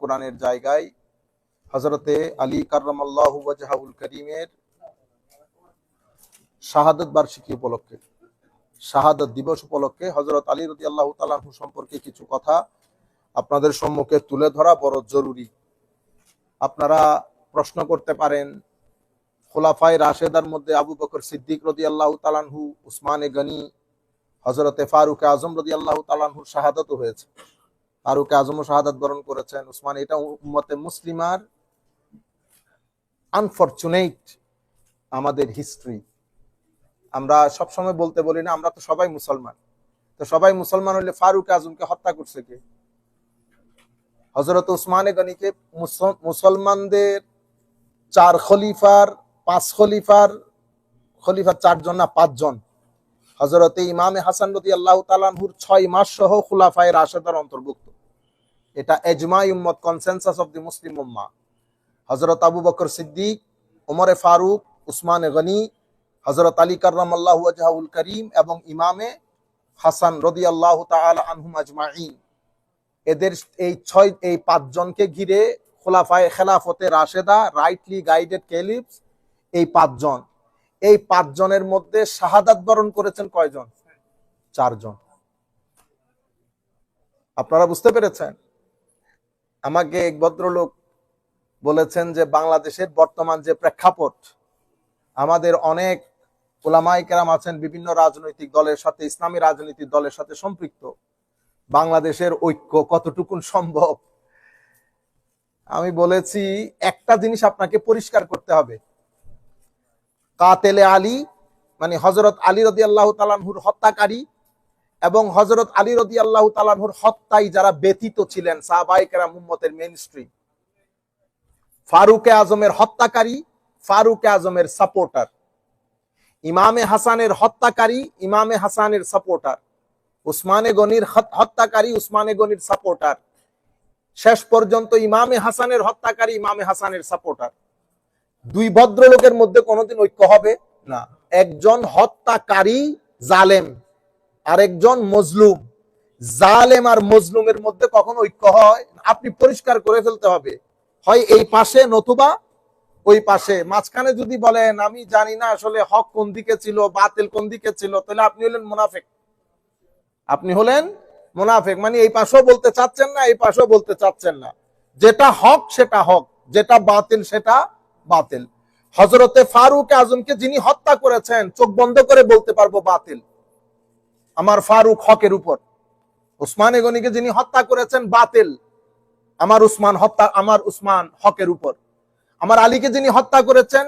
কোরআনের জায়গায় হযরতে আলী কাররামাল্লাহু ওয়াজহাহুল কারীমের শাহাদাত বার্ষিকী উপলক্ষে, শাহাদাত দিবস উপলক্ষে হযরত আলী রাদিয়াল্লাহু তাআলা আনহু সম্পর্কে কিছু কথা আপনাদের সম্মুখে তুলে ধরা বড় জরুরি। আপনারা প্রশ্ন করতে পারেন, খোলাফায়ে রাশেদার মধ্যে আবু বকর সিদ্দিক রাদিয়াল্লাহু তাআলা আনহু, উসমানে গনি, হযরতে ফারুক আজম রাদিয়াল্লাহু তাআলা আনহুর শাহাদাতও হয়েছে। ফারুক আজমও শাহাদাত বরণ করেছেন, উসমান। এটা উম্মতে মুসলিমার আনফরচুনেট আমাদের হিস্ট্রি। আমরা সবসময় বলতে বলি না, আমরা তো সবাই মুসলমান। তো সবাই মুসলমান হলে ফারুক আজমকে হত্যা করছে কে? হযরত উসমানে গনিকে মুসলমানদের চার খলিফার, পাঁচ খলিফার, খলিফার 4 জন না 5 জন, হযরতে ইমামে হাসান রাদিয়াল্লাহু তাআলা আনহুর 6 মাস সহ খুলাফায়ে রাশেদার অন্তর্ভুক্ত। এটা ইজমাই উম্মত, কনসেনসাস অফ দি মুসলিম উম্মাহ। হযরত আবু বকর সিদ্দিক, ওমরে ফারুক, উসমানে গনি, হযরত আলী কাররামাল্লাহু ওয়াজহাহুল কারীম এবং ইমামে হাসান রাদিয়াল্লাহু তাআলা আনহুম আজমাইন, এদের এই 5 জনকে ঘিরে খুলাফায়ে খেলাফতে রাশেদা, রাইটলি গাইডেড ক্যালিফস, এই 5 জন। এই 5 জনের মধ্যে শাহাদাত বরণ করেছেন কয়জন? 4 জন। আপনারা বুঝতে পেরেছেন? আমাকে এক ভদ্রলোক বলেছেন যে বাংলাদেশের বর্তমান যে প্রেক্ষাপট, আমাদের অনেক উলামায়ে কেরাম আছেন বিভিন্ন রাজনৈতিক দলের সাথে, ইসলামী রাজনৈতিক দলের সাথে সম্পৃক্ত। বাংলাদেশের ঐক্য কতটুকু সম্ভব? আমি বলেছি, একটা জিনিস আপনাকে পরিষ্কার করতে হবে, কাতেলে আলী মানে হযরত আলী রাদিয়াল্লাহু তাআলা আনহুর হত্যাকারী এবং হযরত আলী রাদিয়াল্লাহু তাআলা আনহুর হত্যায় যারা ব্যতীত ছিলেন সাহাবায়ে কেরাম, উম্মতের মেইনস্ট্রিম। ফারুকে আজমের হত্যাকারী, ফারুকে আজমের সাপোর্টার। ইমামে হাসানের হত্যাকারী, ইমামে হাসানের সাপোর্টার। উসমানে গনির হত্যাকারী, উসমানে গনির সাপোর্টার। শেষ পর্যন্ত ইমামে হাসানের হত্যাকারী, ইমামে হাসানের সাপোর্টার। 2 ভদ্রলোকের মধ্যে কোনোদিন ঐক্য হবে না। একজন হত্যাকারী জালেম, আরেকজন মজলুম। জালেম আর মজলুমের মধ্যে কখন ঐক্য হয়? আপনি পরিষ্কার করে ফেলতে হবে, হয় এই পাশে নতুবা ওই পাশে। মাঝখানে যদি বলেন আমি জানি না আসলে হক কোন দিকে ছিল, বাতিল কোন দিকে ছিল, তাহলে আপনি হলেন মুনাফিক। আপনি হলেন মুনাফিক, মানে এই পাশেও বলতে চাচ্ছেন না, এই পাশেও বলতে চাচ্ছেন না। যেটা হক সেটা হক, যেটা বাতিল সেটা বাতিল। হযরতে ফারুক আজমকে যিনি হত্যা করেছেন, চোখ বন্ধ করে বলতে পারবো বাতিল, আমার ফারুক হকের উপর। উসমানে গনিকে যিনি হত্যা করেছেন, বাতিল, আমার উসমান হকের উপর। আমার আলীকে যিনি হত্যা করেছেন,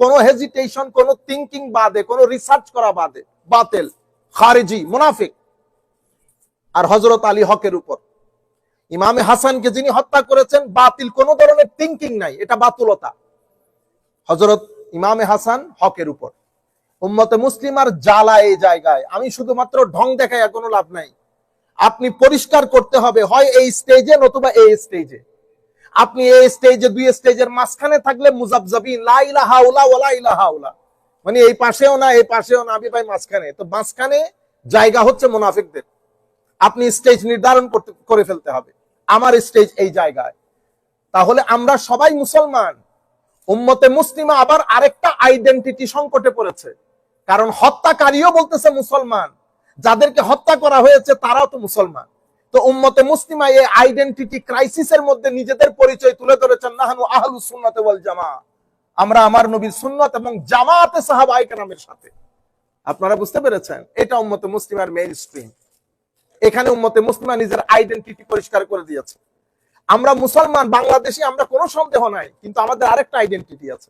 কোনো হেজিটেশন, কোনো থিংকিং বাদে, কোনো রিসার্চ করা বাদে, বাতিল, খারিজি, মুনাফিক। আর হযরত আলী হকের উপর। ইমামে হাসানকে যিনি হত্যা করেছেন, বাতিল, কোনো ধরনের থিংকিং নাই, এটা বাতুলতা। হযরত ইমামে হাসান হকের উপর। উম্মতে মুসলিমার জ্বালা এই জায়গায়। আমি শুধুমাত্র ঢং দেখাই কোনো লাভ নাই। আপনি পরিষ্কার করতে হবে, হয় এই স্টেজে নতুবা এই স্টেজে। আপনি এই স্টেজে, 2 স্টেজের মাঝখানে থাকলে মুজাবজাবিন, লা ইলাহা ইল্লাল্লাহ ওয়া লা ইলাহা ইল্লাল্লাহ, মানে এই পাশেও না এই পাশেও না, আমি ভাই মাঝখানে। তো মাঝখানে জায়গা হচ্ছে মুনাফিকদের। আপনি স্টেজ নির্ধারণ করে ফেলতে হবে, আমার স্টেজ এই জায়গায়। তাহলে আমরা সবাই মুসলমান। উম্মতে মুসলিমা আবার আরেকটা আইডেন্টিটি সংকটে পড়েছে, কারণ হত্যাকারীও বলতেছে মুসলমান, যাদেরকে হত্যা করা হয়েছে তারাও তো মুসলমান। তো উম্মতে মুসলিমা এই আইডেন্টিটি ক্রাইসিসের মধ্যে নিজেদের পরিচয় তুলে ধরেছেন, নাহনু আহলুস সুন্নাত ওয়াল জামাআহ, আমরা আমার নবীর সুন্নাত এবং জামাতে সাহাবায়ে কেরামের সাথে। আপনারা বুঝতে পেরেছেন? এটা উম্মতে মুসলিমার মেইনস্ট্রিম। এখানে উম্মতে মুসলিমা নিজের আইডেন্টিটি পরিষ্কার করে দিয়েছে। আমরা মুসলমান, বাংলাদেশী, আমরা কোনো সন্দেহ নাই, কিন্তু আমাদের আরেকটা আইডেন্টিটি আছে।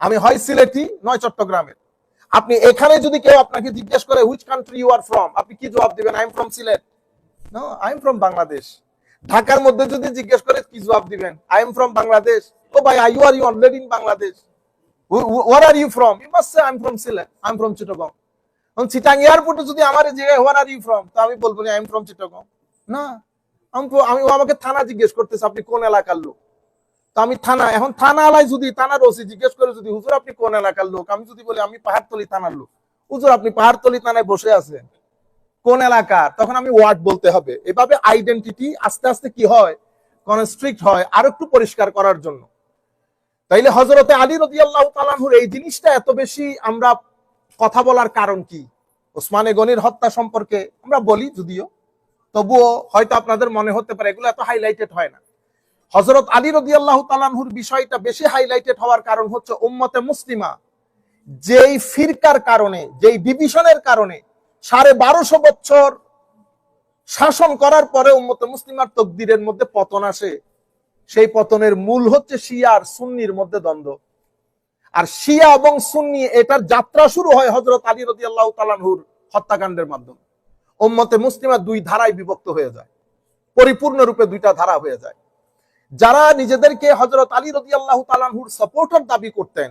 আমি হয় সিলেটি নয় চট্টগ্রামের। আপনি এখানে যদি কেউ আপনাকে জিজ্ঞেস করে which country you are from, আপনি কি জবাব দিবেন? I am from Sylhet. No, I am from Bangladesh. ঢাকার মধ্যে যদি জিজ্ঞেস করে কি জবাব দিবেন? I am from Bangladesh. ও ভাই, you are already in Bangladesh. Where are you from? You must say I am from Sylhet, I am from Chittagong. Chittagong এয়ারপোর্টে যদি আমার জিজ্ঞাসা হোয়ার আর ইউ ফ্রম, তো আমি বলবো আই এম ফ্রম চিটাগং। না, আমাকে থানা জিজ্ঞেস করতেছে আপনি কোন এলাকার লোক। তো আমি থানা, এখন থানা আলাই যদি থানার ওসি জিজ্ঞেস করে যদি হুজুর আপনি কোন এলাকার লোক, আমি যদি বলি আমি পাহাড়তলি থানার লোক, হুজুর আপনি পাহাড়তলি থানায় বসে আছেন, কোন এলাকার, তখন আমি ওয়ার্ড বলতে হবে। এভাবে আইডেন্টিটি আস্তে আস্তে কি হয়, কনস্ট্রিক্ট হয় আর একটু পরিষ্কার করার জন্য। তাইলে হযরতে আলী রাদিয়াল্লাহু তাআলা আনহুর এই জিনিসটা এত বেশি আমরা কথা বলার কারণ কি? ওসমানে গনির হত্যা সম্পর্কে আমরা বলি যদিও, তবুও হয়তো আপনাদের মনে হতে পারে এগুলো এত হাইলাইটেড হয় না। হযরত আলী রাদিয়াল্লাহু তাআলা আনহুর বিষয়টা বেশি হাইলাইটেড হওয়ার কারণ হচ্ছে উম্মতে মুসলিমা যেই ফিরকার কারণে, যেই ডিভিশনের কারণে 1250 বছর শাসন করার পরে উম্মতে মুসলিমার তকদিরের মধ্যে পতন আসে। সেই পতনের মূল হচ্ছে শিয়া আর সুন্নির মধ্যে দ্বন্দ্ব। আর শিয়া এবং সুন্নি এটার যাত্রা শুরু হয় হযরত আলী রাদিয়াল্লাহু তাআলা আনহুর হত্যাকাণ্ডের মাধ্যমে। উম্মতে মুসলিমা দুই ধারায় বিভক্ত হয়ে যায়, পরিপূর্ণরূপে দুইটা ধারা হয়ে যায়। যারা নিজেদেরকে হযরত আলী রাদিয়াল্লাহু তাআলা আনহুর সাপোর্টার দাবি করতেন,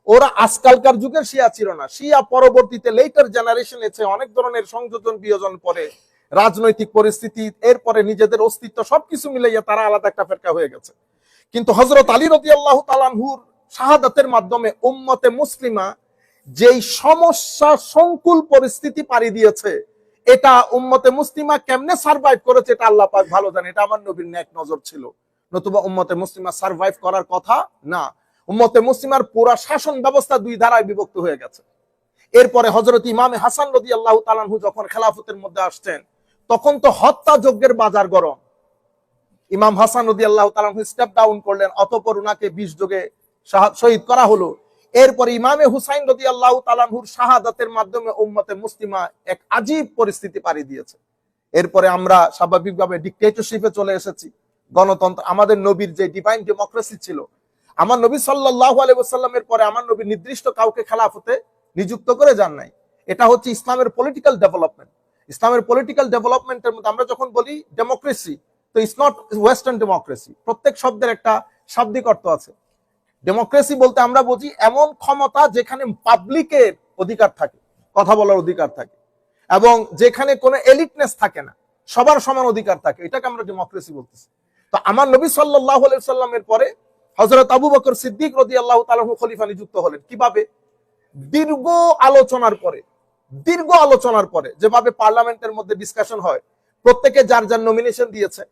ওরা আজকালকার যুগের শিয়া ছিল না। শিয়া পরবর্তীতে লেটার জেনারেশন এসে অনেক ধরনের সংযোজন বিয়োজন পরে, রাজনৈতিক পরিস্থিতি, এরপরে নিজেদের অস্তিত্ব সবকিছু মিলাইয়া তারা আলাদা একটা ফেরকা হয়ে গেছে। কিন্তু হযরত আলী রাদিয়াল্লাহু তাআলা আনহুর শাহাদাতের মাধ্যমে উম্মতে মুসলিমা যেই সমস্যা সংকুল পরিস্থিতি পাড়ি দিয়েছে, এটা উম্মতে মুসলিমা কেমনে সারভাইভ করেছে এটা আল্লাহ পাক ভালো জানে। এটা আমার নবীর নেক নজর ছিল, নতুবা উম্মতে মুসলিমা সারভাইভ করার কথা না। উম্মতে মুসলিমার পুরা শাসন ব্যবস্থা দুই ধারায় বিভক্ত হয়ে গেছে। এরপরে হযরত ইমামে হাসান রাদিয়াল্লাহু তাআলা আনহু যখন খেলাফতের মধ্যে আসছেন, তখন তো হত্যা যজ্ঞের বাজার গরম। ইমাম হাসান রাদিয়াল্লাহু তাআলা আনহু স্টেপ ডাউন করলেন, অতঃপর উনাকে 20 যোগে শহীদ করা হলো। এরপরে ইমামে হুসাইন রাদিয়াল্লাহু তাআলা আনহুর শাহাদাতের মাধ্যমে উম্মতে মুসলিমা এক আজীব পরিস্থিতি পাড়ি দিয়েছে। এরপরে আমরা স্বাভাবিকভাবে ডিক্টেটরশিপে চলে এসেছি, গণতন্ত্র। আমাদের নবীর যে ডিভাইন ডেমোক্রেসি ছিল, আমার নবী সাল্লাল্লাহু আলাইহি ওয়াসাল্লামের পরে আমার নবী নির্দিষ্ট কাউকে খেলাফতে নিযুক্ত করে যান নাই। এটা হচ্ছে ইসলামের পলিটিক্যাল ডেভেলপমেন্ট। ইসলামের পলিটিক্যাল ডেভেলপমেন্টের মধ্যে আমরা যখন বলি ডেমোক্রেসি, তো ইটস নট ওয়েস্টার্ন ডেমোক্রেসি। প্রত্যেক শব্দের একটা শাব্দিক অর্থ আছে। ডেমোক্রেসি বলতে আমরা বুঝি এমন ক্ষমতা যেখানে পাবলিকের অধিকার থাকে, কথা বলার অধিকার থাকে, এবং যেখানে কোনো এলিটনেস থাকে না, সবার সমান অধিকার থাকে, এটাকে আমরা ডেমোক্রেসি বলতেছি। তো আমার নবী সাল্লাল্লাহু আলাইহি ওয়াসাল্লামের পরে হযরত আবু বকর সিদ্দিক রাদিয়াল্লাহু তাআলা খলিফা নিযুক্ত হলেন। কিভাবে? দীর্ঘ আলোচনার পরে যেভাবে পার্লামেন্টের মধ্যে ডিসকাশন হয়, প্রত্যেকে যার যার নমিনেশন দিয়েছে,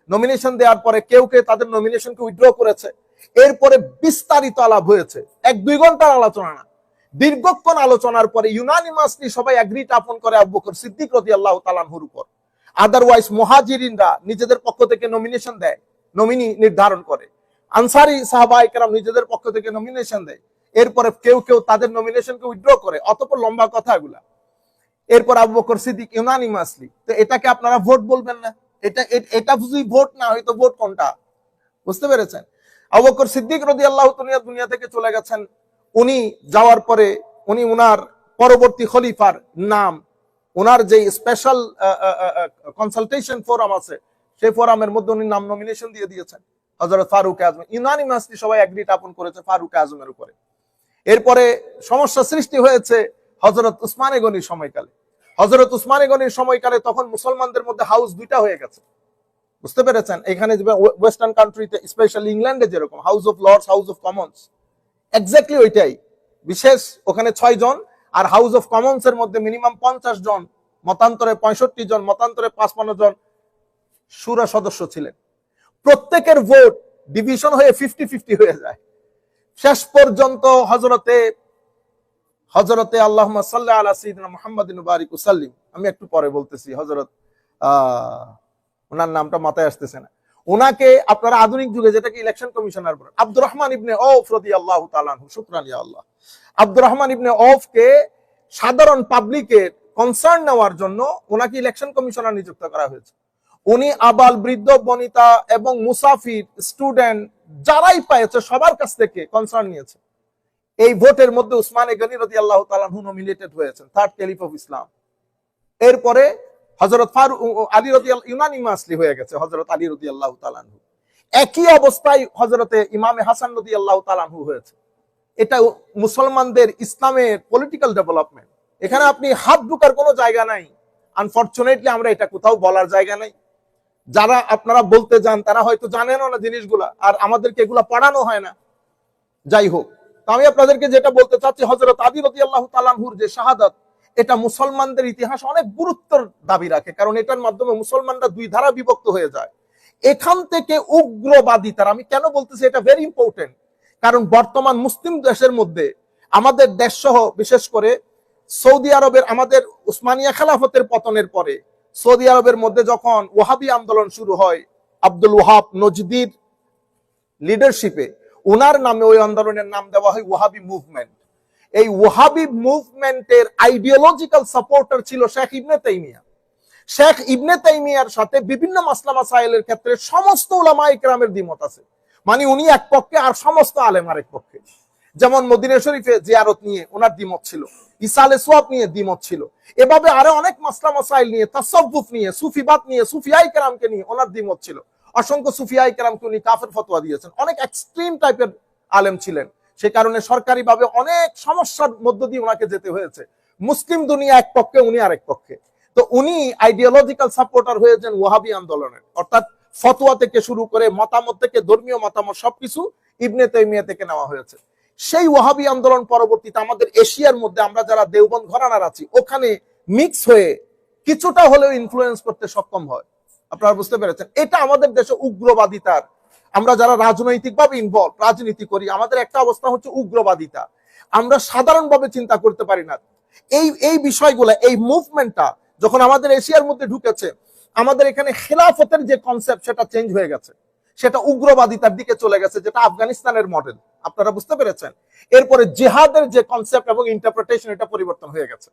নমিনেশন দেওয়ার পরে কেউ কেউ তাদের নমিনেশনকে উইথড্র করেছে। এরপরে বিস্তারিত আলাপ হয়েছে, 1-2 ঘন্টার আলোচনা না, দীর্ঘক্ষণ আলোচনার পরে ইউনানিমাসলি সবাই এগ্রিড আপন করে আবু বকর সিদ্দিক রাদিয়াল্লাহু তাআলা আনহুর উপর। আদারওয়াইজ মুহাজিরিনরা নিজেদের পক্ষ থেকে নমিনেশন দেয়, নমিনি নির্ধারণ করে। আনসারী সাহাবায়ে কেরাম নিজেদের পক্ষ থেকে নমিনেশন দেয়। এরপরে কেউ কেউ তাদের নমিনেশনকে উইথড্র করে। অতঃপর লম্বা কথা এগুলা। এরপর আবু বকর সিদ্দিক ইউনানিমাসলি। তো এটাকে আপনারা ভোট বলবেন না? এটা বুঝি ভোট না, হয়তো ভোট কোনটা? বুঝতে পেরেছেন? আবু বকর সিদ্দিক রাদিয়াল্লাহু তাআলা দুনিয়া থেকে চলে গেছেন। উনি যাওয়ার পরে উনি উনার পরবর্তী খলিফার নাম, উনার যে স্পেশাল কনসালটেশন ফোরাম আছে, সেই ফোরামের মধ্যে উনি নাম নমিনেশন দিয়ে দিয়েছেন হযরত ফারুক আজম। ইউনানিমাসলি সবাই এগ্রিড আপন করেছে ফারুক আজমের উপরে। এরপরে সমস্যা সৃষ্টি হয়েছে হযরত উসমানে গনির সময়কালে। হযরত উসমানে গনির সময়কালে তখন মুসলমানদের মধ্যে হাউস দুইটা হয়ে গেছে। বুঝতে পেরেছেন? এখানে ওয়েস্টার্ন কান্ট্রিতে, স্পেশালি ইংল্যান্ডে যেরকম House of Lords, House of Commons, exactly ওইটাই। বিশেষ ওখানে 6 জন, আর হাউস অফ কমন্স এর মধ্যে মিনিমাম 50 জন, মতান্তরে 65 জন, মতান্তরে 55 জন শুরা সদস্য ছিলেন। প্রত্যেকের ভোট ডিভিশন হয়ে 50-50 হয়ে যায়। শেষ পর্যন্ত হযরতে আল্লাহুম্মা সাল্লি আলা সাইয়্যিদিনা মুহাম্মাদিন ওয়া বারিক ওয়াসাল্লিম, আমি একটু পরে বলতেছি, হযরত ওনার নামটা মাথায় আসতেছে না, ওনাকে আপনারা আধুনিক যুগে যেটাকে ইলেকশন কমিশনার বলেন, আব্দুর রহমান ইবনে আউফ রাদিয়াল্লাহু তাআলা আনহু, শুকরান ইয়া আল্লাহ, আব্দুর রহমান ইবনে আউফকে সাধারণ পাবলিকের কনসার্ন নেওয়ার জন্য ওনাকে ইলেকশন কমিশনার নিযুক্ত করা হয়েছে। উনি আবাল, বৃদ্ধ, বনিতা এবং মুসাফির, স্টুডেন্ট যারাই পাইছে সবার কাছ থেকে কনসার্ন নিয়েছে। এই ভোটের মধ্যে উসমানে গনি রাদিয়াল্লাহু তাআলা আনহু নমিনেটেড হয়েছেন, থার্ড ক্যালিফ অফ ইসলাম। এরপরে হযরত ফারুক আলী রাদিয়াল্লাহু ইউনানিমাসলি হয়ে গেছে হযরত আলী রাদিয়াল্লাহু তাআলা আনহু। একই অবস্থায় হযরতে ইমামে হাসান রাদিয়াল্লাহু তাআলা আনহু হয়েছে। এটা মুসলমানদের ইসলামের পলিটিক্যাল ডেভেলপমেন্ট। এখানে আপনি হাত ঢোকার কোনো জায়গা নাই। আনফরচুনেটলি আমরা এটা কোথাও বলার জায়গা নাই। যারা আপনারা বলতে যান তারা হয়তো জানেনও না জিনিসগুলা, আর আমাদেরকে এগুলা পড়ানো হয় না। যাই হোক, তো আমি আপনাদেরকে যেটা বলতে চাচ্ছি, হযরত আলী রাদিয়াল্লাহু তাআলা আনহুর যে শাহাদাত, এটা মুসলমানদের ইতিহাস অনেক গুরুত্বের দাবি রাখে, কারণ এটার মাধ্যমে মুসলমানরা দুই ধারা বিভক্ত হয়ে যায়। এখান থেকে উগ্রবাদিতার, আমি কেন বলতেছি এটা ভেরি ইম্পর্টেন্ট, কারণ বর্তমান মুসলিম দেশের মধ্যে আমাদের দেশ সহ বিশেষ করে সৌদি আরবের, আমাদের উসমানিয়া খেলাফতের পতনের পরে সৌদি আরবের মধ্যে যখন ওয়াহাবি আন্দোলন শুরু হয়, আব্দুল ওয়াহাব নজদির লিডারশিপে, ওনার নামে ওই আন্দোলনের নাম দেওয়া হয় ওয়াহাবি মুভমেন্ট। এই ওয়াহাবি মুভমেন্টের আইডিওলজিক্যাল সাপোর্টার ছিল শেখ ইবনে তাইমিয়া। শেখ ইবনে তাইমিয়ার সাথে বিভিন্ন মাসলা মাসাইলের ক্ষেত্রে সমস্ত উলামায়ে কেরামের দ্বিমত আছে, মানে উনি এক পক্ষে আর সমস্ত আলেম আরেক পক্ষে। যেমন মদিনা শরীফে জিয়ারত নিয়ে ওনার দ্বিমত ছিল, ইসালে সোয়াব নিয়ে দ্বিমত ছিল, এভাবে আরো অনেক মাসলা মাসাইল নিয়ে, তাসাউফ নিয়ে, সুফিবাদ নিয়ে, সুফিয়ায়ে কেরামকে নিয়ে ওনার দ্বিমত ছিল। অসংখ্য সুফিয়ায়ে কেরামকে উনি কাফের ফতোয়া দিয়েছেন, অনেক এক্সট্রিম টাইপের আলেম ছিলেন, সে কারণে সরকারিভাবে অনেক সমস্যার মধ্য দিয়ে ওনাকে যেতে হয়েছে। মুসলিম দুনিয়া এক পক্ষে, উনি আরেক পক্ষে। তো উনি আইডিওলজিক্যাল সাপোর্টার হয়েছেন ওয়াহাবি আন্দোলনের, অর্থাৎ ফতোয়া থেকে শুরু করে মতামত থেকে ধর্মীয় মতামত সবকিছু ইবনে তাইমিয়া থেকে নেওয়া হয়েছে। সেই ওয়াহাবি আন্দোলন পরবর্তীতে আমাদের এশিয়ার মধ্যে আমরা যারা দেওবন্দ ঘরানার আছি ওখানে মিক্স হয়ে কিছুটা হলেও ইনফ্লুয়েন্স করতে সক্ষম হয়। আপনারা বুঝতে পেরেছেন, এটা আমাদের দেশে উগ্রবাদিতার, আমরা যারা রাজনৈতিকভাবে ইনভলভ, রাজনীতি করি, আমাদের একটা অবস্থা হচ্ছে উগ্রবাদিতা। আমরা সাধারণভাবে চিন্তা করতে পারি না এই বিষয়গুলো। এই মুভমেন্টটা যখন আমাদের এশিয়ার মধ্যে ঢুকেছে, আমাদের এখানে খেলাফতের যে কনসেপ্ট সেটা চেঞ্জ হয়ে গেছে, সেটা উগ্রবাদিতার দিকে চলে গেছে, যেটা আফগানিস্তানের মডেল। আপনারা বুঝতে পেরেছেন? এরপরে জিহাদের যে কনসেপ্ট এবং ইন্টারপ্রিটেশন এটা পরিবর্তন হয়ে গেছে,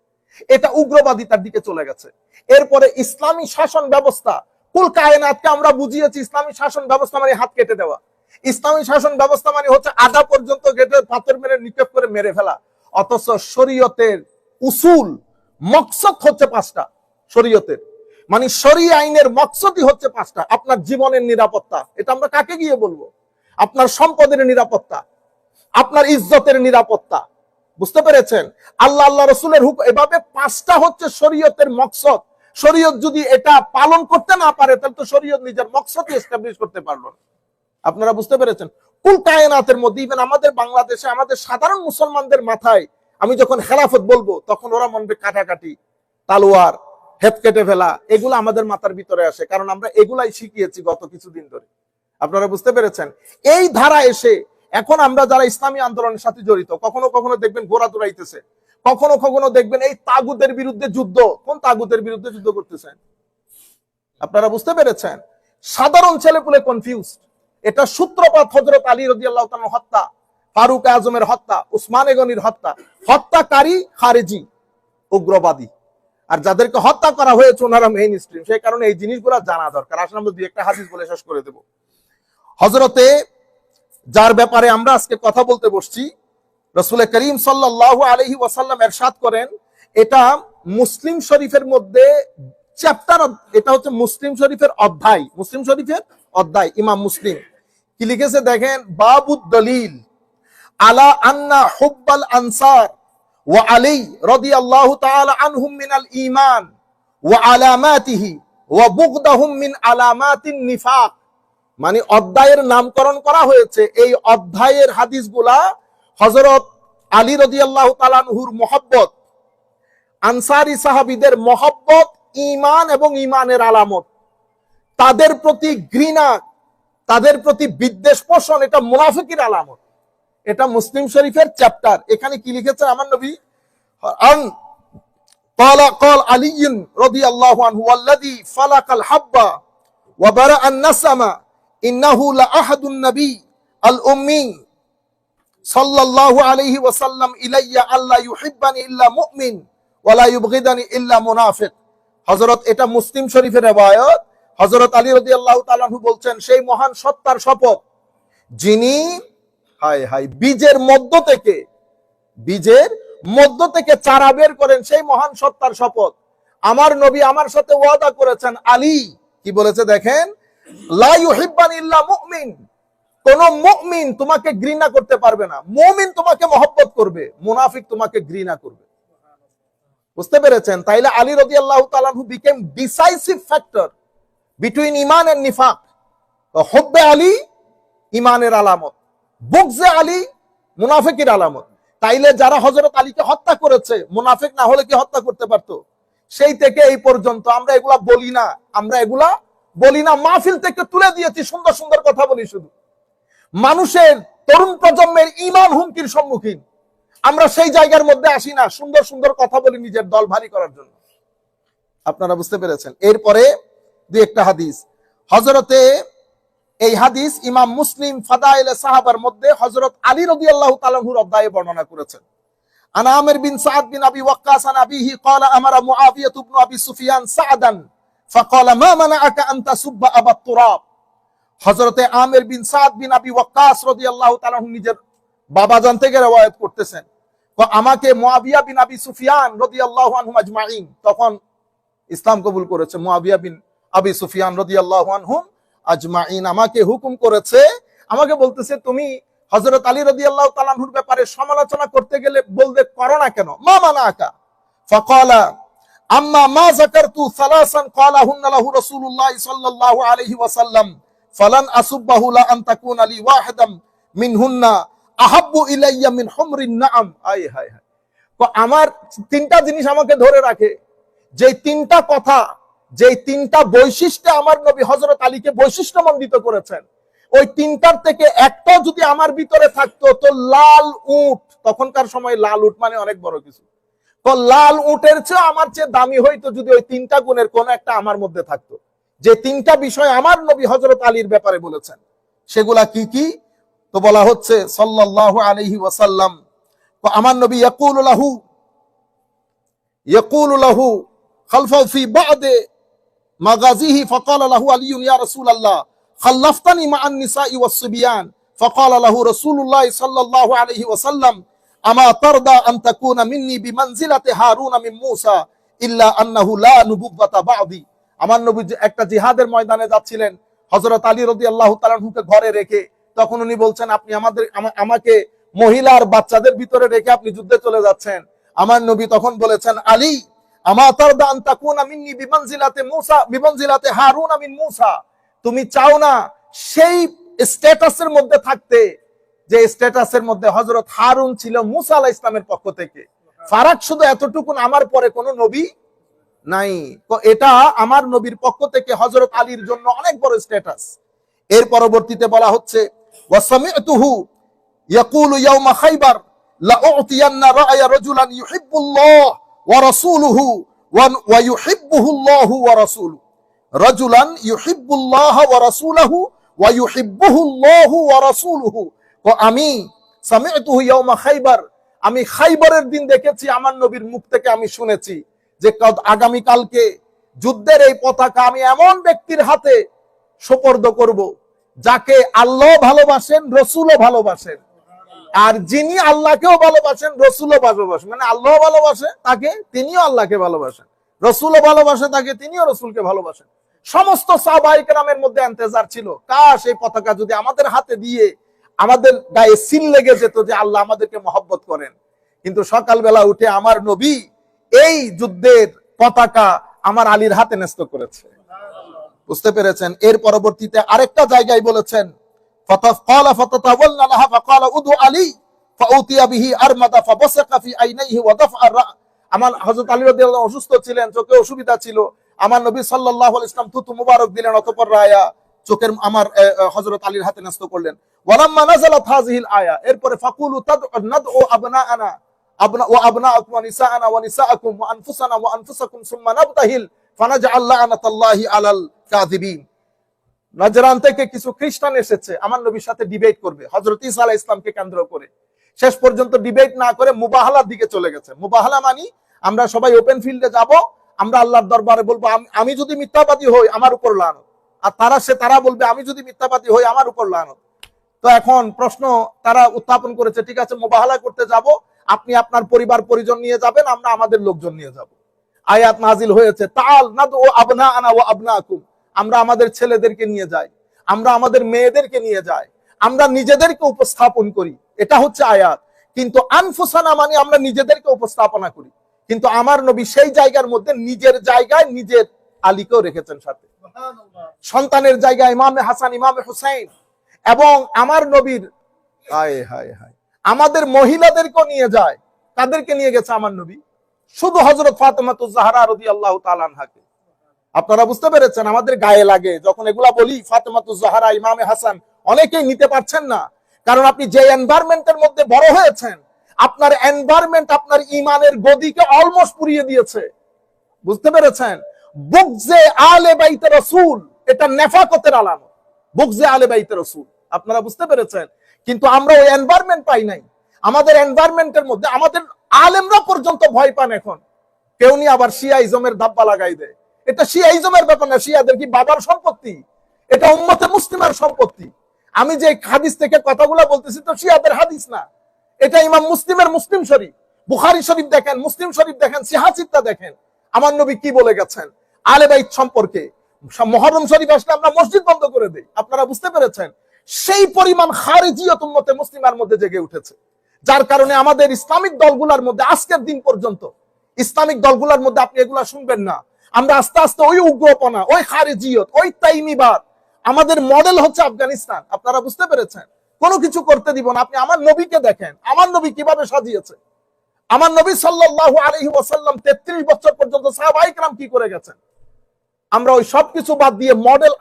এটা উগ্রবাদিতার দিকে চলে গেছে। এরপরে ইসলামী শাসন ব্যবস্থা, কুল কায়নাতকে আমরা বুঝিয়েছি ইসলামী শাসন ব্যবস্থা মানে হাত কেটে দেওয়া। ইসলামী শাসন ব্যবস্থা মানে হচ্ছে আধা পর্যন্ত গেটে পাথর মেরে নিক্ষেপ করে মেরে ফেলা। অথচ শরীয়তের উসুল মকসদ হচ্ছে 5টা। শরীয়তের মানে শরীয় আইনের মকসদই হচ্ছে 5টা। আপনার জীবনের নিরাপত্তা, এটা আমরা কাকে গিয়ে বলবো? আপনার সম্পদের নিরাপত্তা, আপনার ইজ্জতের নিরাপত্তা। বুঝতে পেরেছেন? আল্লাহ আল্লাহ রসুলের হুকুম, এভাবে 5টা হচ্ছে শরীয়তের মকসদ। শরীয়ত যদি এটা পালন করতে না পারে তাহলে তো শরীয়ত নিজের মকসদই এস্টাবলিশ করতে পারলো না। আপনারা বুঝতে পেরেছেন? কুল কায়নাতের মধ্যে ইভেন আমাদের বাংলাদেশে আমাদের সাধারণ মুসলমানদের মাথায় আমি যখন খেলাফত বলবো তখন ওরা মনবে কাটাকাটি, তালোয়ার, হেত কেটে ফেলা, এগুলো আমাদের মাথার ভিতরে আসে, কারণ আমরা এগুলাই শিখিয়েছি গত কিছুদিন ধরে। আপনারা বুঝতে পেরেছেন? এই ধারা এসে এখন আমরা যারা ইসলামী আন্দোলনের সাথে জড়িত, কখনো কখনো দেখবেন ঘোড়া দৌড়াইতেছে, কখনো কখনো দেখবেন এই তাগুতের বিরুদ্ধে যুদ্ধ। কোন তাগুতের বিরুদ্ধে যুদ্ধ করতেছেন? আপনারা বুঝতে পেরেছেন? সাধারণ ছেলেপুলে কনফিউজড। এটা সূত্রপাত হযরত আলী রাদিয়াল্লাহু তাআলা হত্যা, ফারুক আজমের হত্যা, উসমানে গনির হত্যা। হত্যাকারী খারেজি, উগ্রবাদী, আর যাদেরকে হত্যা করা হয়েছে ওনারা মেইন স্ট্রিম। সেই কারণে এই জিনিসগুলো জানা দরকার। আসলে আমরা দুই একটা হাদিস বলে শেষ করে দেব। হযরতে যার ব্যাপারে আমরা আজকে কথা বলতে বসছি, রাসূল করিম সাল্লাল্লাহু আলাইহি ওয়াসাল্লাম ইরশাদ করেন, এটা মুসলিম শরীফের মধ্যে চ্যাপ্টার, এটা হচ্ছে মুসলিম শরীফের অধ্যায়। মুসলিম শরীফের অধ্যায়, ইমাম মুসলিম কি লিখেছে দেখেন, বাবুদ দলিল আলা আন্না হুব্বাল আনসার ওয়া আলী রাদিয়াল্লাহু তাআলা আনহুম মিনাল ঈমান ওয়া আলামাতিহি ওয়া বুগদাহুম মিন আলামাতিন নিফাক। মানে অধ্যায়ের নামকরণ করা হয়েছে, এই অধ্যায়ের হাদিসগুলা হযরত আলী রাদিয়াল্লাহু তাআলা আনহুর মহব্বত, আনসারী সাহাবীদের মহব্বত, ঈমান এবং ঈমানের আলামত, তাদের প্রতি ঘৃণা, তাদের প্রতি বিদ্বেষ পোষণ, এটা মুনাফিকের আলামত। এটা মুসলিম শরীফের চ্যাপ্টার। এখানে কি লিখেছে আমার নবী, قال علي رضي الله عنه والذي فلق الحبة وبرأ النسمة إنه لأحد النبي الأمي صلى الله عليه وسلم إلي ألا يحبني إلا مؤمن ولا يبغضني إلا منافق। হযরত, এটা মুসলিম শরীফের riwayat। হযরত আলী রাদিয়াল্লাহু তাআলা আনহু বলছেন, সেই মহান সত্তার শপথ যিনি বীজের মধ্য থেকে চারা বের করেন, সেই মহান সত্তার শপথ, আমার নবী আমার সাথে ওয়াদা করেছেন। আলী কি বলেছে দেখেন, লা ইউহিব্বানি ইল্লা মুমিন, কোন মুমিন তোমাকে ঘৃণা করতে পারবে না, মুমিন তোমাকে মহব্বত করবে, মুনাফিক তোমাকে ঘৃণা করবে। বুঝতে পেরেছেন? তাইলে আলী রাদিয়াল্লাহু তাআলা আনহু বিকেম ডিসাইসিভ ফ্যাক্টর বিটুইন ঈমান এন্ড নিফাক। হুব্বে আলী ঈমানের আলামত, বুগজে আলী মুনাফিকের আলামত। তাইলে যারা হযরত আলীকে হত্যা করেছে, মুনাফিক না হলে কি হত্যা করতে পারতো? সেই থেকে এই পর্যন্ত আমরা এগুলা বলি না, আমরা এগুলা বলি না, মাহফিল থেকে তুলে দিয়েছি, সুন্দর সুন্দর কথা বলি শুধু। মানুষের তরুণ প্রজন্মের ঈমান হুমকির সম্মুখীন, আমরা সেই জায়গার মধ্যে আসি না, সুন্দর সুন্দর কথা বলি নিজের দল ভারী করার জন্য। আপনারা বুঝতে পেরেছেন। এরপরে দুই একটা হাদিস, হযরতে এই হাদিস ইমাম মুসলিম ফাদাইলে সাহাবার মধ্যে হযরত আলী রাদিয়াল্লাহু তাআলা আনহুর অধ্যায়ে বর্ণনা করেছেন। আন আমির বিন সাদ বিন আবি ওয়াক্কাস আন আবিহি ক্বালা আমারা মুআবিয়া ইবনে আবি সুফিয়ান সাদান ফাকালা মা মানাআকা আন তাসুব্বা আবা তুরাব। হযরতে আমির বিন সাদ বিন আবি ওয়াক্কাস রাদিয়াল্লাহু তাআলা আনহু নিজের বাবাজান থেকে রওয়ায়াত করতেছেন, তো আমাকে মুআবিয়া বিন আবি সুফিয়ান রাদিয়াল্লাহু আনহু আজমাইন, তখন ইসলাম কবুল করেছে মুআবিয়া বিন আবি সুফিয়ান রাদিয়াল্লাহু আনহুম আজমাইন, আমাকে হুকুম করেছে, আমাকে বলতেছে তুমি হযরত আলী রাদিয়াল্লাহু তাআলা আনহুর ব্যাপারে সমালোচনা করতে গেলে বলতে করো না কেন? মা মানাকা? ফাকালা আম্মা মা যাকারতু সালাসান ক্বালাহুন্না লাহু রাসূলুল্লাহ সাল্লাল্লাহু আলাইহি ওয়াসাল্লাম ফালান আসুব্বাহু লা আন তাকুনা লি ওয়াহিদাম মিনহুন্না আহাব্বু ইলাইয়া মিন হুমরিন নাআম। আয় হায় হায়, তো আমার তিনটা জিনিস আমাকে ধরে রাখে, যে তিনটা কথা, যে তিনটা বৈশিষ্ট্য আমার নবী হযরত আলীকে বৈশিষ্ট্যমণ্ডিত করেছেন, ওই তিনটার থেকে একটা যদি আমার ভিতরে থাকতো তো লাল উট, তখনকার সময় লাল উট মানে অনেক বড় কিছু, তো লাল উটের চেয়ে আমার চেয়ে দামি হইতো যদি ওই তিনটা গুণের কোন একটা আমার মধ্যে থাকতো। যে তিনটা বিষয় আমার নবী হযরত আলীর ব্যাপারে বলেছেন সেগুলা কি কি? তো বলা হচ্ছে সাল্লাল্লাহু আলাইহি ওয়াসাল্লাম, তো আমার নবী ইয়াকুলু লাহু খালফা ফি বা'দ মাগাজিহি ফাকালা লাহু আলী ইয়া রাসূলুল্লাহ খাল্লাফতানি মা'আন নিসাই ওয়াস সিবিয়ান ফাকালা লাহু রাসূলুল্লাহ সাল্লাল্লাহু আলাইহি ওয়াসাল্লাম আমা তারদা আন তাকুনা মিন্নি বিমানজিলাতি হারুন মিন মূসা ইল্লা আন্নাহু লা নুবুওয়াতা বা'দি। আমার নবী একটা জিহাদের ময়দানে যাচ্ছিলেন, হযরত আলী রাদিয়াল্লাহু তাআলা আনহুকে ঘরে রেখে, তখন উনি বলছেন আপনি আমাকে মহিলা আর বাচ্চাদের ভিতরে রেখে আপনি যুদ্ধে চলে যাচ্ছেন। আমার নবী তখন বলেছেন, আলী আমা তারদা আন তাকুনা মিন্নি বিমানজিলাতি মূসা বিমানজিলাতি হারুন মিন মূসা, তুমি চাও না সেই স্ট্যাটাসের মধ্যে থাকতে যে স্ট্যাটাসের মধ্যে হযরত হারুন ছিল মূসা আলাইহিস সালামের পক্ষ থেকে? ফারাক শুধু এতটুকু, আমার পরে কোনো নবী নাই। তো এটা আমার নবীর পক্ষ থেকে হযরত আলীর জন্য অনেক বড় স্ট্যাটাস। এর পরবর্তীতে বলা হচ্ছে ওয়াসামি'তুহু ইয়াকুলু ইয়াউমা খাইবার লা উ'তিয়ান্না রা'য়া রাজুলান ইউহিব্বুল্লাহ ওয়া রাসূলুহু ওয়া ইউহিব্বুহুল্লাহু ওয়া রাসূলুহু, রাজুলান ইউহিব্বুল্লাহ ওয়া রাসূলুহু ওয়া ইউহিব্বুহুল্লাহু ওয়া রাসূলুহু। তো আমি সামি'তুহু ইয়াউমা খাইবার, আমি খাইবারের দিন দেখেছি, আমার নবীর মুখ থেকে আমি শুনেছি যে আগামী কালকে যুদ্ধের এই পতাকা আমি এমন ব্যক্তির হাতে সুপর্দ করব যাকে আল্লাহ ভালোবাসেন, রসুলও ভালোবাসেন, আর যিনি আল্লাহকেও ভালোবাসেন, রসুলও ভালোবাসেন, মানে আল্লাহ ভালোবাসে তাকে, তিনিও আল্লাহকে ভালোবাসেন, রসুলও ভালোবাসে তাকে, তিনিও রসুলকে ভালোবাসেন। সমস্ত সাহাবায়ে কেরামের মধ্যে ইন্তজার ছিল, কাশ এই পতাকা যদি আমাদের হাতে দিয়ে আমাদের গায়ে সিল লেগে যেত যে আল্লাহ আমাদেরকে মহব্বত করেন। কিন্তু সকালবেলা উঠে আমার নবী এই যুদ্ধের পতাকা আমার আলীর হাতে ন্যস্ত করেছে। বুঝতে পেরেছেন? এর পরবর্তীতে আরেকটা জায়গায় বলেছেন ফাতাফালা ফাতাতাওয়াল্লা লাহা ফাকালা উদু আলী ফাউতিয়া বিহি আরমাদা ফাবাসাকা ফি আইনাইহি ওয়া দাফআ রা। আমার হযরত আলী রাদিয়াল্লাহু অসুস্থ ছিলেন, চোখে অসুবিধা ছিল, আমার নবী সাল্লাল্লাহু আলাইহি ওয়াসাল্লাম থুতু মুবারক দিলেন, অতঃপর রায়া চোখের আমার হযরত আলীর হাতে ন্যস্ত করলেন। ওয়ালাম্মা নাযালাত হাযিহিল আয়া, এরপরে ফাকুলু নাদউ আবনাআনা আবনাআকুম ওয়া নিসাআনা ওয়া নিসাআকুম ওয়া আনফুসানা ওয়া আনফুসাকুম সুম্মা নাবতাহিল ফানাজআল লা'নাতাল্লাহি আলাল কাযিবিন। নাজরান থেকে কিছু খ্রিস্টান এসেছে, আমার নবীর সাথে ডিবেট করবে হযরত ঈসা আলাইহিস সালামকে কেন্দ্র করে। শেষ পর্যন্ত ডিবেট না করে মুবাহালার দিকে চলে গেছে। মুবাহালা মানে আমরা সবাই ওপেন ফিল্ডে যাব, আমরা আল্লাহর দরবারে বলবো আমি যদি মিথ্যাবাদী হই আমার উপর লানত, আর তারা বলবে আমি যদি মিথ্যাবাদী হই আমার উপর লানত। তো এখন প্রশ্ন তারা উত্থাপন করেছে, ঠিক আছে মুবাহালা করতে যাব, আপনি আপনার পরিবার পরিজন নিয়ে যাবেন, আমরা আমাদের লোকজন নিয়ে যাব। আয়াত নাজিল হয়েছে তাআল নাদউ আবনাআনা ওয়া আবনাআকুম, আমরা আমাদের ছেলেদেরকে নিয়ে যাই, আমরা আমাদের মেয়েদেরকে নিয়ে যাই, আমরা নিজেদেরকে উপস্থাপন করি, এটা হচ্ছে আয়াত। কিন্তু আনফুসানা মানে আমরা নিজেদেরকে উপস্থাপনা করি। কিন্তু আমার নবী সেই জায়গার মধ্যে নিজের জায়গায় নিজের আলীকেও রেখেছেন সাথে, সন্তানের জায়গায় ইমামে হাসান ইমামে হুসাইন, এবং আমার নবীর হায় হায় হায় আমাদের মহিলাদেরকেও নিয়ে যায়। তাদেরকে নিয়ে গেছে আমার নবী? শুধু হযরত ফাতেমাতুজ জাহরা রাদিয়াল্লাহু তাআলা আনহাকে। আপনারা বুঝতে পেরেছেন? আমাদের গায়ে লাগে যখন এগুলা বলি। ফাতেমাতুজ জাহরা, ইমামে হাসান, অনেকেই নিতে পারছেন না, কারণ আপনি যে এনভায়রনমেন্টের মধ্যে বড় হয়েছেন, আপনার এনভায়রনমেন্ট আপনার ইমানের গদিকে অলমোস্ট পুড়িয়ে দিয়েছে। বুঝতে পেরেছেন? বুগজে আলে বাইতে রাসূল, এটা নেফাকতের আলামত। বুগজে আলে বাইতে রাসূল, আপনারা বুঝতে পেরেছেন? কিন্তু আমরা ওই এনভায়রনমেন্ট পাই নাই। আমাদের এনভায়রনমেন্টের মধ্যে আমাদের আলেমরা পর্যন্ত ভয় পান এখন। কেউ নি আবার শিয়াইজমের ধাব্বা লাগাই দেয়। এটা শিয়াইজমের ব্যাপার না। শিয়াদের কি বাবার সম্পত্তি? এটা উম্মতে মুসলিমের সম্পত্তি। আমি যে হাদিস থেকে কথাগুলো বলতেছি তো শিয়াদের হাদিস না, এটা ইমাম মুসলিমের মুসলিম শরীফ, বুখারী শরীফ দেখেন, মুসলিম শরীফ দেখেন, সিহাসিত্তা দেখেন, আমার নবী কি বলে গেছেন আলে বাইত সম্পর্কে। মুহররম শরীফ আসলে আমরা মসজিদ বন্ধ করে দেই। আপনারা বুঝতে পেরেছেন? সেই পরিমাণ খারিজিয়ত উম্মতে মুসলিমার মধ্যে জেগে উঠেছে, যার কারণে আমাদের ইসলামিক দলগুলোর মধ্যে আজকের দিন পর্যন্ত ইসলামিক দলগুলোর মধ্যে আপনি এগুলা শুনবেন না। আমরা আস্তে আস্তে ওই উগ্রপনা, ওই খারিজিয়ত, ওই তাইমিবাদ, আমাদের মডেল হচ্ছে আফগানিস্তান। আপনারা বুঝতে পেরেছেন? কোনো কিছু করতে দিব না। আপনি আমার নবীকে দেখেন, আমার নবী কিভাবে সাজিয়েছে। আমার নবী সাল্লাল্লাহু আলাইহি ওয়াসাল্লাম 33 বছর পর্যন্ত সাহাবায়ে কেরাম কি করে গেছেন। আমরা ওই সব কিছু বাদ দিয়ে মডেল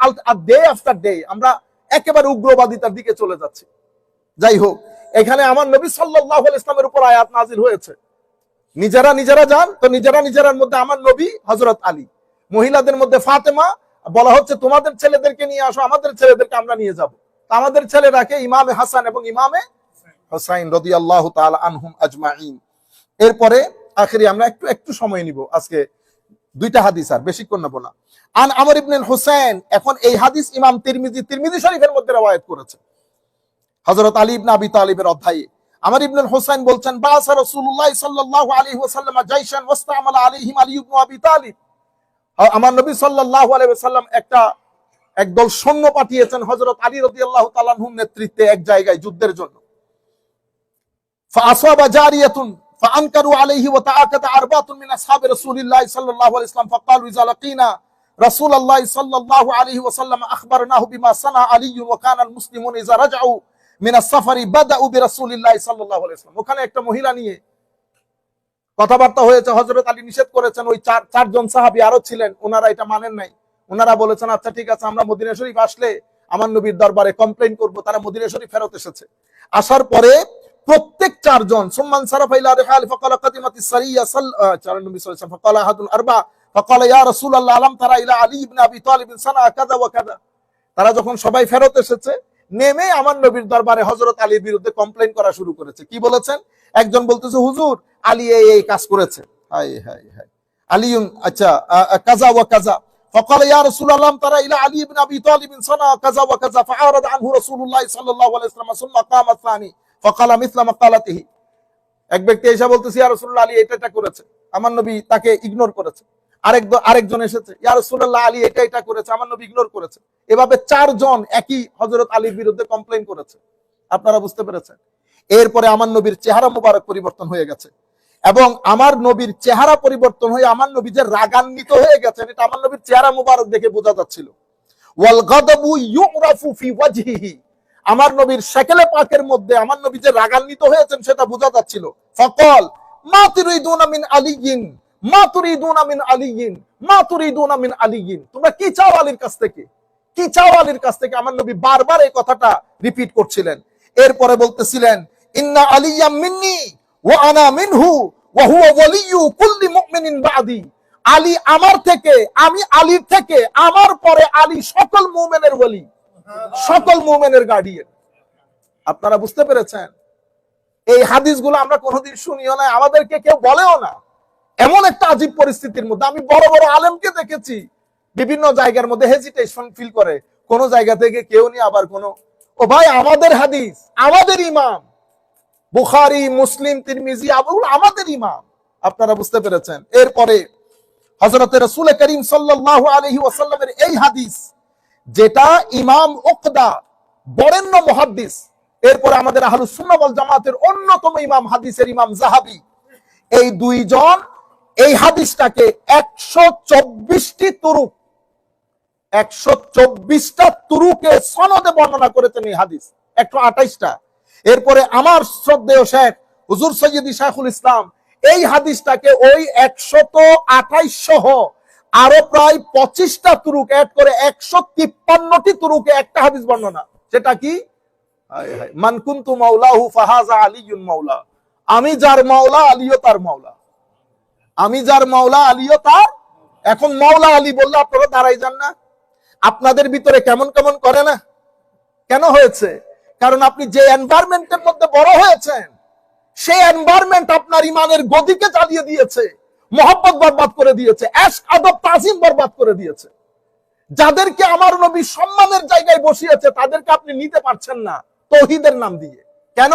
ডে আফটার ডে আমরা একেবারে উগ্রবাদিতার দিকে চলে যাচ্ছি। যাই হোক, এখানে আমার নবী সাল্লাল্লাহু আলাইহি ওয়াসাল্লামের উপর আয়াত নাযিল হয়েছে। নিজেরা যান তো নিজেরার মধ্যে আমার নবী হযরত আলী, মহিলাদের মধ্যে ফাতেমা, বলা হচ্ছে তোমাদের ছেলেদেরকে নিয়ে আসো, আমাদের ছেলেদেরকে আমরা নিয়ে যাব। আমাদের ছেলেরাকে ইমামে হাসান এবং ইমামে হুসাইন রাদিয়াল্লাহু তাআলা আনহুম আজমাইন। এরপরে আখেরি আমরা একটু সময় নিব, আজকে দুইটা হাদিস, আর বেশিক্ষণ নেব না। আন আমর ইবনে হুসাইন, এখন এই হাদিস ইমাম তিরমিজি শরীফের মধ্যে রওয়ায়াত করেছে, হযরত আলী ইবনে আবি তালিবের অধ্যায়ে। আমর ইবনে হুসাইন বলছেন, বাসা রাসূলুল্লাহ সাল্লাল্লাহু আলাইহি ওয়াসাল্লাম জাইশান ওয়াস্তামালা আলাইহিম আলী ইবনে আবি তালিব। আমার নবী সাল্লাল্লাহু আলাইহি ওয়াসাল্লাম একদল সৈন্য পাঠিয়েছেন হযরত আলী রাদিয়াল্লাহু তাআলা আনহুর নেতৃত্বে এক জায়গায় যুদ্ধের জন্য। ফাআসাবা জারিয়াতুন فأنكروا عليه وتعاقد أربعة من أصحاب رسول الله صلى الله عليه وسلم فقالوا إذا لقينا رسول الله صلى الله عليه وسلم أخبرناه بما صنع علي وكان المسلمون إذا رجعوا من السفر بدأوا برسول الله صلى الله عليه وسلم। ওখানে একটা মহিলা নিয়ে কথাবার্তা হয়েছে, হযরত আলী নিষেধ করেছেন। ওই চারজন সাহাবী আরো ছিলেন, ওনারা এটা মানেন নাই। ওনারা বলেছেন আচ্ছা ঠিক আছে, আমরা মদিনা শরীফ আসলে আমার নবীর দরবারে কমপ্লেইন করব। তারা মদিনা শরীফ ফেরত এসেছে। আসার পরে প্রত্যেক চারজন সুম্মান সারাফা ইলা রিহাল ফাকালা কাদিমাতিস সারিয়া সাল্লাল্লাহু নবী সাল্লাল্লাহু আলাইহি ওয়াসাল্লাম ফাকালা আহাদুল আরবা ফাকালা ইয়া রাসূলুল্লাহ আলাম তারা ইলা আলী ইবনে আবি তালিব সানা কাযা ওয়া কাযা। তারা যখন সবাই ফেরত এসেছে, নেমে আমার নবীর দরবারে হযরত আলীর বিরুদ্ধে কমপ্লেইন করা শুরু করেছে। কি বলেছেন? একজন বলতেছে হুজুর আলী এই কাজ করেছে। হায় হায় হায়, আলীউন আচ্ছা কাযা ওয়া কাযা। فقال يا رسول الله ترى الى علي بن ابي طالب صنع كذا وكذا فعارض عنه رسول الله صلى الله عليه وسلم ثم قام الثاني فقال مثل مقالته। এক ব্যক্তি এসে বলতেছে ইয়া রাসূলুল্লাহ আলী এটা করেছে, আমার নবী তাকে ইগনোর করেছে। আরেকজন এসেছে, ইয়া রাসূলুল্লাহ আলী এটা করেছে, আমার নবী ইগনোর করেছে। এভাবে চারজন একই হযরত আলীর বিরুদ্ধে কমপ্লেইন করেছে। আপনারা বুঝতে পেরেছেন? এরপরে আমার নবীর চেহারা মুবারক পরিবর্তন হয়ে গেছে, এবং আমার নবীর চেহারা পরিবর্তন হয়ে আমার নবী যে রাগান্বিত হয়ে গেছেন এটা আমার নবীর চেহারা মুবারক দেখে বোঝা যাচ্ছিল। ওয়াল গাদাবু ইউরাফু ফি ওয়াজহিহি, আমার নবীর শাকলে পাকের মধ্যে আমার নবী যে রাগান্বিত হয়েছেন সেটা বোঝা যাচ্ছিল। ফাকাল মা তুরিদুনা মিন আলিয়িন মা তুরিদুনা মিন আলিয়িন মা তুরিদুনা মিন আলিয়িন, তোমরা কি চাও আলীর কাছ থেকে, কি চাও আলীর কাছ থেকে? আমার নবী বারবার এই কথাটা রিপিট করছিলেন। এরপরে বলতেছিলেন ইন্না আলিয়াম মিন্নি ওয়া আনা মিনহু ওয়া হুয়া ওয়ালিয়্যু কুল্লি মুমিনিন বাদি। আলী আমার থেকে, আমি আলীর থেকে, আমার পরে আলী সকল মুমিনের ওলি, সকল মুমিনের গার্ডিয়ান। আপনারা বুঝতে পেরেছেন? এই হাদিসগুলো আমরা কোনোদিন শুনিও না, আমাদেরকে কেউ বলেও না। এমন একটা আজীব পরিস্থিতির মধ্যে আমি বড় বড় আলেমকে দেখেছি বিভিন্ন জায়গার মধ্যে হেজিটেশন ফিল করে, কোন জায়গা থেকে কেউ নি, আবার কোন ও ভাই আমাদের হাদিস, আমাদের ইমাম বুখারী মুসলিম তিরমিজি আমাদের ইমাম। আপনারা বুঝতে পেরেছেন? এরপরে হযরত রাসূল করিম সাল্লাল্লাহু আলাইহি ওয়াসাল্লামের এই হাদিস, যেটা ইমাম উকদা বরেণ্য মুহাদ্দিস, এরপরে আমাদের আহলুস সুন্নাহ ওয়াল জামাতের অন্যতম ইমাম হাদিসের ইমাম যাহাবি, এই দুইজন এই হাদিসটাকে 124টি তুরুক, 124টা তুরুকে সনদে বর্ণনা করেছেন এই হাদিস, 128টা। এরপরে আমার শ্রদ্ধেয় শেখ হুজুর সৈয়দী শাইখুল ইসলাম এই হাদিসটাকে ওই 128 সহ আরো প্রায় 25টা তুরুক অ্যাড করে 153টি তুরুকে একটা হাদিস বর্ণনা। সেটা কি? মান কুনতু মাওলাহু ফাহাযা আলিয়ুন মাওলা, আমি যার মাওলা আলীও তার মাওলা, আমি যার মাওলা আলীও তার। এখন মাওলা আলী বললে আপনারা দাঁড়াই যান না? আপনাদের ভিতরে কেমন কেমন করে না? কেন হয়েছে? কারণ আপনি যে এনভায়রনমেন্টের মধ্যে বড় হয়েছেন, সেই এনভায়রনমেন্ট আপনার ইমানের গদিকে জ্বালিয়ে দিয়েছে, মহব্বত বরবাদ করে দিয়েছে, এশক আদব তাজিম বরবাদ করে দিয়েছে। যাদেরকে আমার নবী সম্মানের জায়গায় বসিয়েছে তাদেরকে আপনি নিতে পারছেন না তৌহিদের নাম দিয়ে। কেন?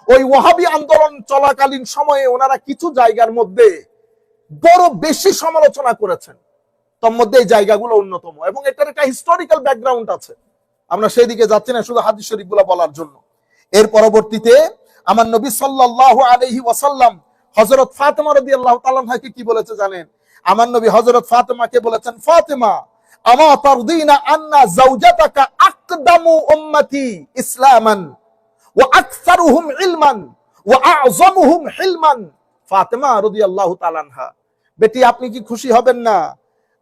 ওই ওয়াহাবি আন্দোলন চলাকালীন সময়ে ওনারা কিছু জায়গার মধ্যে বড় বেশি সমালোচনা করেছেন, তার মধ্যে এই জায়গাগুলো অন্যতম, এবং এটার একটা হিস্টোরিক্যাল ব্যাকগ্রাউন্ড আছে। আমরা সেই দিকে যাচ্ছি না শুধু হাদিস শরীফগুলো বলার জন্য। এর পরবর্তীতে আমার নবী সাল্লাল্লাহু আলাইহি ওয়াসাল্লাম হযরত ফাতেমা রাদিয়াল্লাহু তাআলা আনহাকে কি বলেছে জানেন? আমার নবী হযরত ফাতেমাকে বলেছেন, ফাতেমা আমা তারদিনা আন্না যাওজাতাকা আকদামু উম্মতি ইসলামান ওয়া আকসারুহুম ইলমান ওয়া আ'যামুহুম হিলমান। ফাতেমা রাদিয়াল্লাহু তাআলা আনহা, বেটি আপনি কি খুশি হবেন না?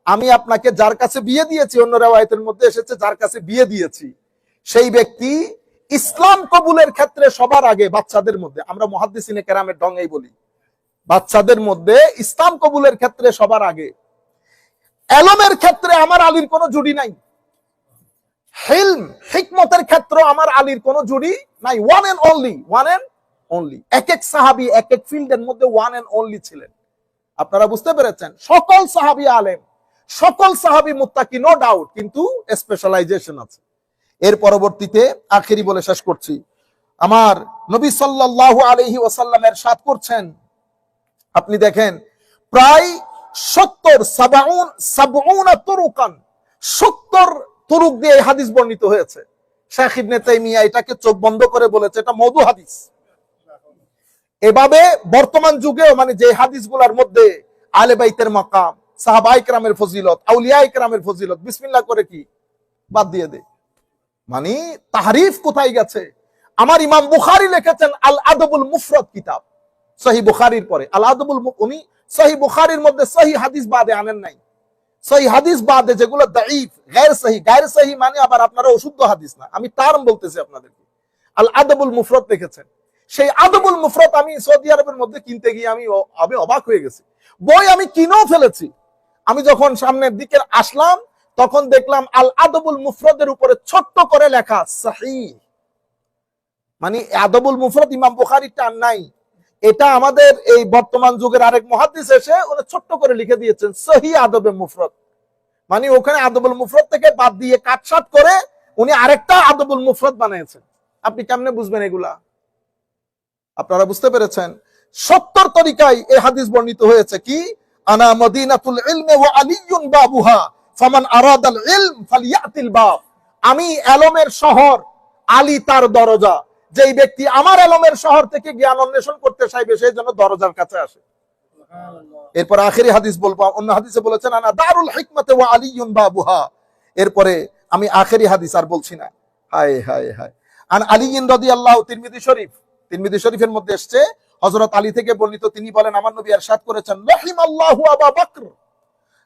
আমি আপনাকে যার কাছে বিয়ে দিয়েছি, অন্য রাওয়ায়াতের মধ্যে এসেছে যার কাছে বিয়ে দিয়েছি, সেই ব্যক্তি ইসলাম কবুলের ক্ষেত্রে সবার আগে বাচ্চাদের মধ্যে, আমরা মুহাদ্দিসিনে কেরামের ঢঙ্গেই বলি, বাচ্চাদের মধ্যে ইসলাম কবুলের ক্ষেত্রে সবার আগে। এলমের ক্ষেত্রে আমার আলীর কোনো জুড়ি নাই, হিলম হিকমতের ক্ষেত্রে আমার আলীর কোনো জুড়ি নাই। One and only. এক এক সাহাবী এক এক ফিল্ডের মধ্যে ওয়ান এন্ড অনলি ছিলেন। আপনারা বুঝতে পেরেছেন? সকল সাহাবী আলেম, সকল সাহাবী মুত্তাকি, নো ডাউট, কিন্তু স্পেশালাইজেশন আছে। এর পরবর্তীতে আখেরি বলে শেষ করছি, আমার নবী সাল্লাল্লাহু আলাইহি ওয়াসাল্লাম ইরশাদ করছেন, আপনি দেখেন প্রায় 70 তুরুকান, 70 তুরুক দিয়ে এই হাদিস বর্ণিত হয়েছে। শাইখ ইবনে তাইমিয়া এটাকে চোখ বন্ধ করে বলেছে এটা মওদু হাদিস। এভাবে বর্তমান যুগেও মানে যে হাদিসগুলোর মধ্যে আলে বাইতের মাকাম, সাহাবায়ে কেরামের ফজিলত, আউলিয়ায়ে কেরামের ফজিলত বিসমিল্লাহ করে কি বাদ দিয়ে দে, মানে তাহরিফ কোথায় গেছে? আমার ইমাম বুখারী লিখেছেন আল আদবুল মুফরাদ কিতাব, সহিহ বুখারীর পরে আল আদবুল, উনি সহিহ বুখারীর মধ্যে সহিহ হাদিস বাদে আনেন নাই। সহিহ হাদিস বাদে যেগুলো দাঈফ, গায়র সহিহ মানে আবার আপনারা অশুদ্ধ হাদিস না, আমি টার্ম বলতেছি আপনাদেরকে। আল আদবুল মুফরাদ লিখেছেন। সেই আদবুল মুফরাদ আমি সৌদি আরবের মধ্যে কিনতে গিয়ে আমি অবাক হয়ে গেছি। বই আমি কিনেও ফেলেছি। আমি যখন সামনের দিকে আসলাম তখন দেখলাম আল আদবুল মুফরাদের উপরে ছোট্ট করে লেখা সহিহ, মানে আদবুল মুফরাদ ইমাম বুখারীরটা নাই, এটা আমাদের এই বর্তমান যুগের আরেক মুহাদ্দিস এসে উনি ছোট্ট করে লিখে দিয়েছেন সহিহ আদবে মুফরাদ, মানে ওখানে আদবুল মুফরাদ থেকে বাদ দিয়ে কাটছাট করে উনি আরেকটা আদবুল মুফরাদ বানিয়েছেন। আপনি কেমনে বুঝবেন এগুলা? আপনারা বুঝতে পেরেছেন? 70 তরিকায় এই হাদিস বর্ণিত হয়েছে কি, আনা মদিনাতুল ইলমি ওয়া আলিয়ুন বাবুহা ফামান আরাদাল ইলম ফালিয়াতিল বাব, আমি এলমের শহর, আলী তার দরজা, যেই ব্যক্তি আমার এলমের শহর থেকে জ্ঞান অন্বেষণ করতে চাইবে সেই জন্য দরজার কাছে আসে। এরপর আখেরি হাদিস বলবো, অন্য হাদিসে বলেছেন আনা দারুল হিকমাতে ওয়া আলিয়ুন বাবুহা। এরপরে আমি আখেরি হাদিস আর বলছি না। হায় হায় হায়। আন আলিয়িন রাদিয়াল্লাহু, তিরমিজি শরীফের মধ্যে এসেছে হযরত আলী থেকে বর্ণিত, তিনি বলেন আমার নবী ইরশাদ করেছেন, রাহিমাল্লাহু আবা বকর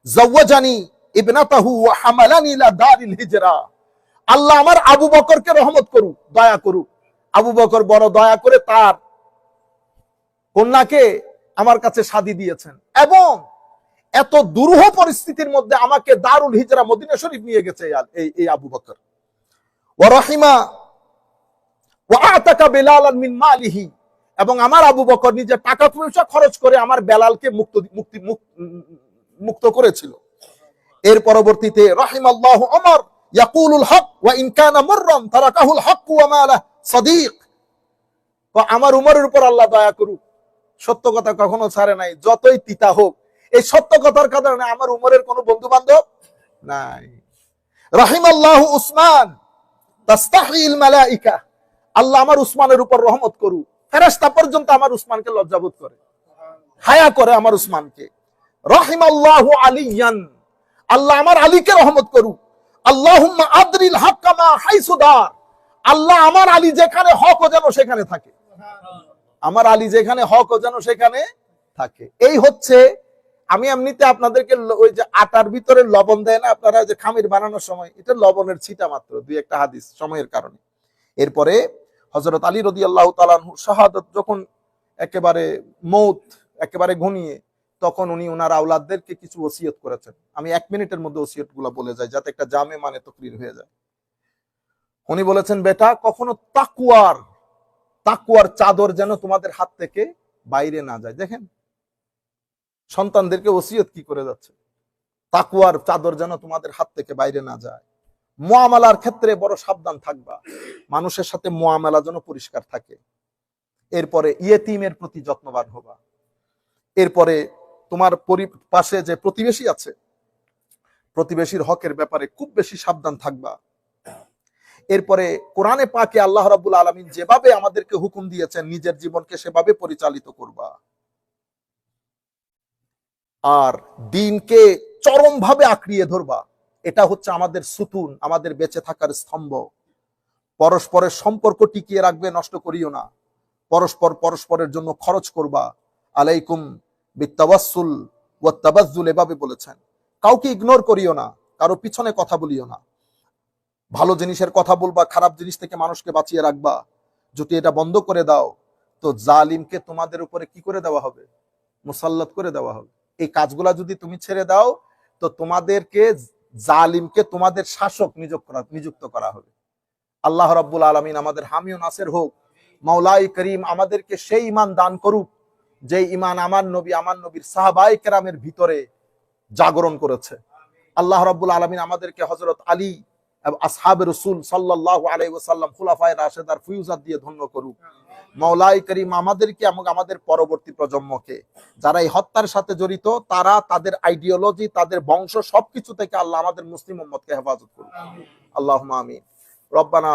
যাওয়াজানি ইবনাতাহু ওয়া হামালানি ইলা দারিল হিজরা। আল্লাহ আমার আবু বকরকে রহমত করুক, দয়া করুক। আবু বকর বড় দয়া করে তার কন্যাকে আমার কাছে শাদী দিয়েছেন, এবং এত দুরূহ পরিস্থিতির মধ্যে আমাকে দারুল হিজরা মদিনা শরীফ নিয়ে গেছে এই আবু বকর। ওয়া রাহিমা ওয়া আতাকা বিলালান মিন মালিহি, এবং আমার আবু বকর নিজে টাকা পয়সা খরচ করে আমার বেলালকে মুক্ত করেছিল। এর পরবর্তীতে রাহিমাল্লাহু ওমর ইয়াকুলুল হক ওয়া ইন কানা মুররান তারাকাহুল হক ওয়া মালা সাদিক। তো আমার উমরের উপর আল্লাহ দয়া করুক, সত্য কথা কখনো ছাড়ে নাই, যতই তিতা হোক। এই সত্য কথার কারণে আমার উমরের কোনো বন্ধু বান্ধব নাই। রাহিমাল্লাহু উসমান তাস্তাহিল মালাইকা, আল্লাহ আমার উসমানের উপর রহমত করুক, ফেরেশতা পর্যন্ত আমার উসমানকে লজ্জাবোধ করে, হায়া করে আমার উসমানকে। রাহিমাল্লাহু আলিয়ান, আল্লাহ আমার আলীকে রহমত করুক। আল্লাহুম্মা আদরিল হাক্কা মা হাইসু দার, আল্লাহ আমার আলী যেখানে হক ও যেন সেখানে থাকে, আমার আলী যেখানে হক ও যেন সেখানে থাকে। এই হচ্ছে আমি এমনিতে আপনাদেরকে ওই যে আটার ভিতরে লবণ দেয় না আপনারা, যে খামির বানানোর সময়, এটা লবণের ছিটা মাত্র, দুই একটা হাদিস সময়ের কারণে। এরপরে হযরত আলী রাদিয়াল্লাহু তাআলা আনহু শাহাদাত যখন একেবারে মৌত একেবারে ঘনিয়ে, তখন উনি ওনার আওলাদদেরকে কিছু ওসিয়ত করেছেন। আমি 1 মিনিটের মধ্যে ওসিয়তগুলো বলে যাই যাতে একটা জামে মানে তাকরীর হয়ে যায়। উনি বলেছেন, বেটা কখনো তাকওয়ার চাদর যেন তোমাদের হাত থেকে বাইরে না যায়। দেখেন সন্তানদেরকে ওসিয়ত কি করে যাচ্ছে, তাকওয়ার চাদর যেন তোমাদের হাত থেকে বাইরে না যায়। মুআমালার ক্ষেত্রে বড় সাবধান থাকবা, মানুষের সাথে মুআমালা যেন পরিষ্কার থাকে। এরপরে ইয়েতিমের প্রতি যত্নবান হবা। এরপরে তোমার পাশে যে প্রতিবেশী আছে, প্রতিবেশীর হকের ব্যাপারে খুব বেশি সাবধান থাকবা। এরপরে কোরআনে পাকে আল্লাহ রাব্বুল আলামিন যেভাবে আমাদেরকে হুকুম দিয়েছেন নিজের জীবনকে সেভাবে পরিচালিত করবা। আর দিনকে চরমভাবে আঁকড়িয়ে ধরবা। এটা হচ্ছে আমাদের সুতুন, আমাদের বেঁচে থাকার স্তম্ভ। পরস্পরের সম্পর্ক টিকিয়ে রাখবে, নষ্ট করিও না। পরস্পরের জন্য খরচ করবা। আলাইকুম বিত্তাওয়াসসুল ওয়াত তাবাজ্জুল, এভাবে বলেছেন। কাউকে ইগনোর করিও না, কারো পিছনে কথা বলিও না। ভালো জিনিসের কথা বলবা, খারাপ জিনিস থেকে মানুষকে বাঁচিয়ে রাখবা। যদি এটা বন্ধ করে দাও তো জালিমকে তোমাদের উপরে কি করে দেওয়া হবে? মুসাল্লাত করে দেওয়া হবে। এই কাজগুলা যদি তুমি ছেড়ে দাও তো তোমাদেরকে জালিমকে তোমাদের শাসক নিযুক্ত করা হবে। আল্লাহ রাব্বুল আলামিন আমাদের হামি ও নাসির হোক। মাওলাই করিম আমাদেরকে সেই ঈমান দান করুক যে ঈমান আমার নবীর সাহাবায়ে কেরামের ভিতরে জাগরণ করেছে। আল্লাহ রাব্বুল আলামিন আমাদেরকে হযরত আলী আসহাবে রাসূল সাল্লাল্লাহু আলাইহি ওয়াসাল্লাম খুলাফায়ে রাশেদার ফিউজাত দিয়ে ধন্য করুক। মাওলাই করিম আমাদেরকে এবং আমাদের পরবর্তী প্রজন্মকে যারা এই হত্যার সাথে জড়িত, তারা তাদের আইডিওলজি, তাদের বংশ সবকিছু থেকে আল্লাহ আমাদের মুসলিম উম্মতকে হেফাজত করুক। আল্লাহুম্মা আমিন। রব্বানা